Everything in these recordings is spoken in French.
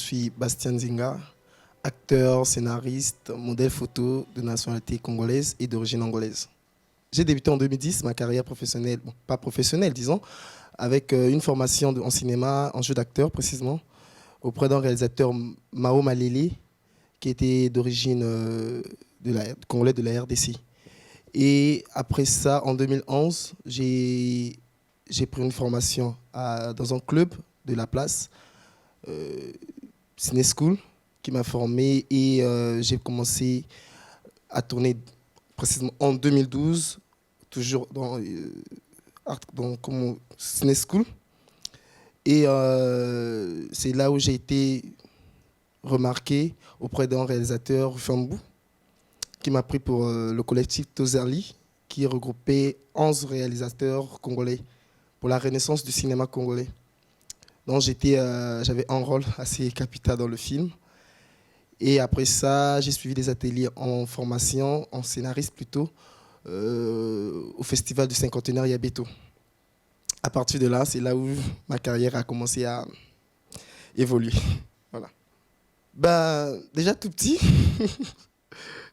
suis Bastien Zinga, acteur, scénariste, modèle photo de nationalité congolaise et d'origine angolaise. J'ai débuté en 2010 ma carrière professionnelle, bon, pas professionnelle disons, avec une formation en cinéma, en jeu d'acteur précisément, auprès d'un réalisateur Mao Malele, qui était d'origine congolais de la RDC. Et après ça, en 2011, j'ai pris une formation dans un club de la place, Ciné School, qui m'a formé et j'ai commencé à tourner précisément en 2012, toujours comme Ciné School. Et c'est là où j'ai été remarqué auprès d'un réalisateur, Rufambou, qui m'a pris pour le collectif Tozerli, qui regroupait 11 réalisateurs congolais pour la renaissance du cinéma congolais. Donc j'avais un rôle assez capital dans le film. Et après ça, j'ai suivi des ateliers en formation, en scénariste plutôt, au festival du cinquantenaire Yabeto. À partir de là, c'est là où ma carrière a commencé à évoluer. Voilà. Ben, déjà tout petit,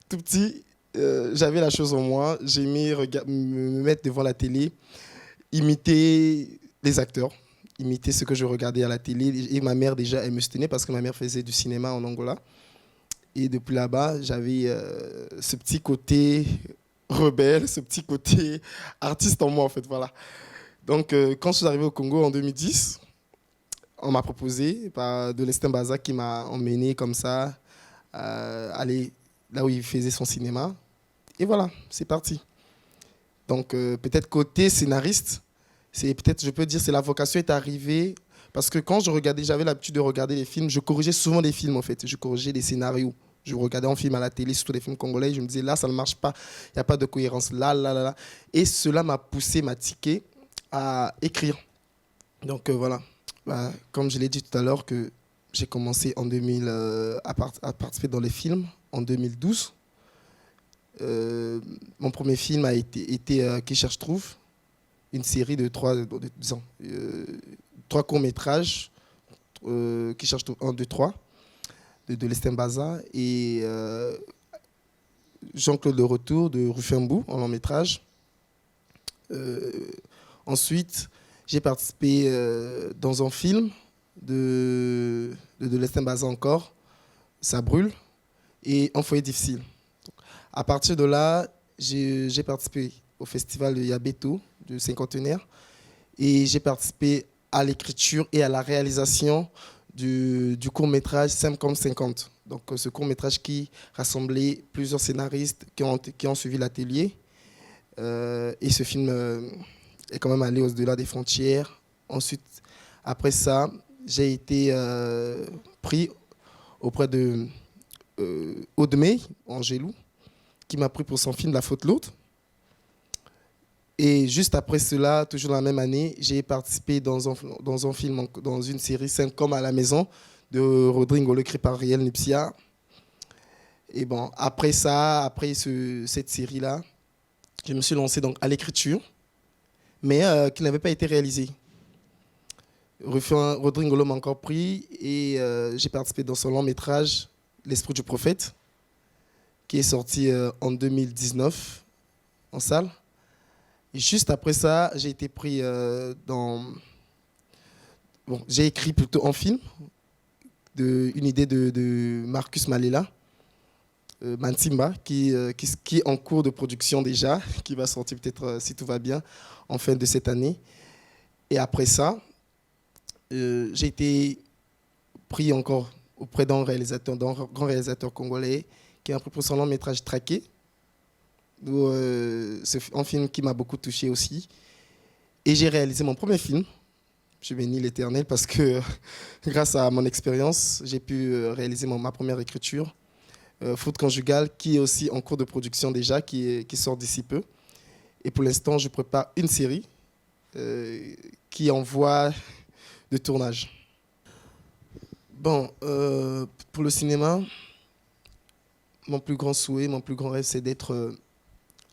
tout petit, j'avais la chose en moi. J'aimais me mettre devant la télé, imiter les acteurs, imiter ce que je regardais à la télé. Et ma mère, déjà, elle me soutenait parce que ma mère faisait du cinéma en Angola. Et depuis là-bas, j'avais ce petit côté rebelle, ce petit côté artiste en moi, en fait. Voilà. Donc, quand je suis arrivé au Congo en 2010, on m'a proposé par Delestin Baza qui m'a emmené comme ça, aller là où il faisait son cinéma. Et voilà, c'est parti. Donc, peut-être côté scénariste, je peux dire, c'est la vocation est arrivée. Parce que quand j'avais l'habitude de regarder les films, je corrigeais souvent les films en fait. Je corrigeais les scénarios. Je regardais un film à la télé, surtout les films congolais, je me disais là, ça ne marche pas, il n'y a pas de cohérence, là, là, là, là. Et cela m'a poussé, m'a tiqué à écrire. Donc voilà, bah, comme je l'ai dit tout à l'heure, que j'ai commencé en 2000 à participer dans les films en 2012. Mon premier film a été Qui cherche trouve, une série de trois courts-métrages, Qui cherche trouve 1, 2, 3, de Lestin Baza et Jean-Claude Le Retour de Rufembou en long-métrage. Ensuite, j'ai participé dans un film de Lestin Baza encore, Ça brûle, et Un foyer difficile. Donc, à partir de là, j'ai participé au festival de Yabeto, du cinquantenaire, et j'ai participé à l'écriture et à la réalisation du court-métrage 5 comme 50. Donc, ce court-métrage qui rassemblait plusieurs scénaristes qui ont suivi l'atelier. Et ce film est quand même allé au-delà des frontières. Ensuite, après ça, j'ai été pris auprès de Audemey, Angélou, qui m'a pris pour son film La faute de l'autre. Et juste après cela, toujours dans la même année, j'ai participé dans un film, dans une série 5 comme à la maison de Rodrigo, écrit par Riel Nipsia. Et bon, après ça, après cette série-là, je me suis lancé donc à l'écriture, mais qui n'avait pas été réalisée. Rodrigo m'a encore pris et j'ai participé dans son long métrage L'Esprit du Prophète, qui est sorti en 2019 en salle. Et juste après ça, j'ai été pris dans... Bon, j'ai écrit plutôt un film, une idée de Marcus Malela, Mansimba, qui est en cours de production déjà, qui va sortir peut-être, si tout va bien, en fin de cette année. Et après ça, j'ai été pris encore auprès d'un grand réalisateur congolais, qui a pris pour son long métrage Traqué, c'est un film qui m'a beaucoup touché aussi. Et j'ai réalisé mon premier film. Je bénis l'Éternel parce que grâce à mon expérience, j'ai pu réaliser ma première écriture, Faute conjugale, qui est aussi en cours de production déjà, qui sort d'ici peu. Et pour l'instant, je prépare une série qui est en voie de tournage. Bon, pour le cinéma, mon plus grand souhait, mon plus grand rêve, c'est d'être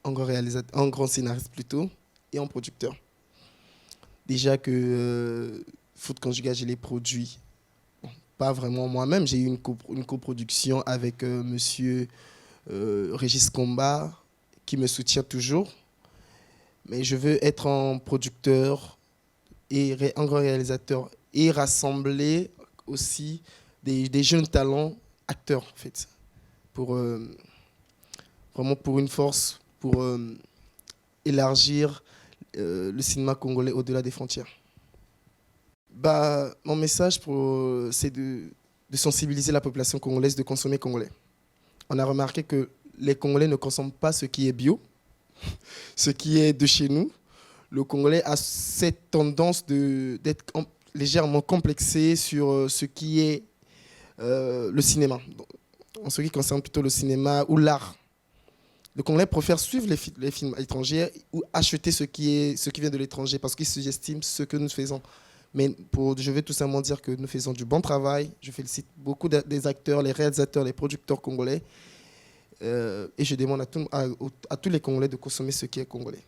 un grand réalisateur, un grand scénariste plutôt, et un producteur. Déjà que Faute conjugale, je l'ai produit, bon, pas vraiment moi-même. J'ai eu une coproduction avec monsieur Régis Comba, qui me soutient toujours. Mais je veux être un producteur et un grand réalisateur et rassembler aussi des jeunes talents acteurs, en fait, pour vraiment pour une force, pour élargir le cinéma congolais au-delà des frontières. Bah, mon message, c'est de sensibiliser la population congolaise de consommer congolais. On a remarqué que les Congolais ne consomment pas ce qui est bio, ce qui est de chez nous. Le Congolais a cette tendance d'être légèrement complexé sur ce qui est le cinéma, en ce qui concerne plutôt le cinéma ou l'art. Le Congolais préfère suivre les films étrangers ou acheter ce qui vient de l'étranger parce qu'il sous-estime ce que nous faisons. Mais je veux tout simplement dire que nous faisons du bon travail. Je félicite beaucoup des acteurs, les réalisateurs, les producteurs congolais. Et je demande à tous les Congolais de consommer ce qui est congolais.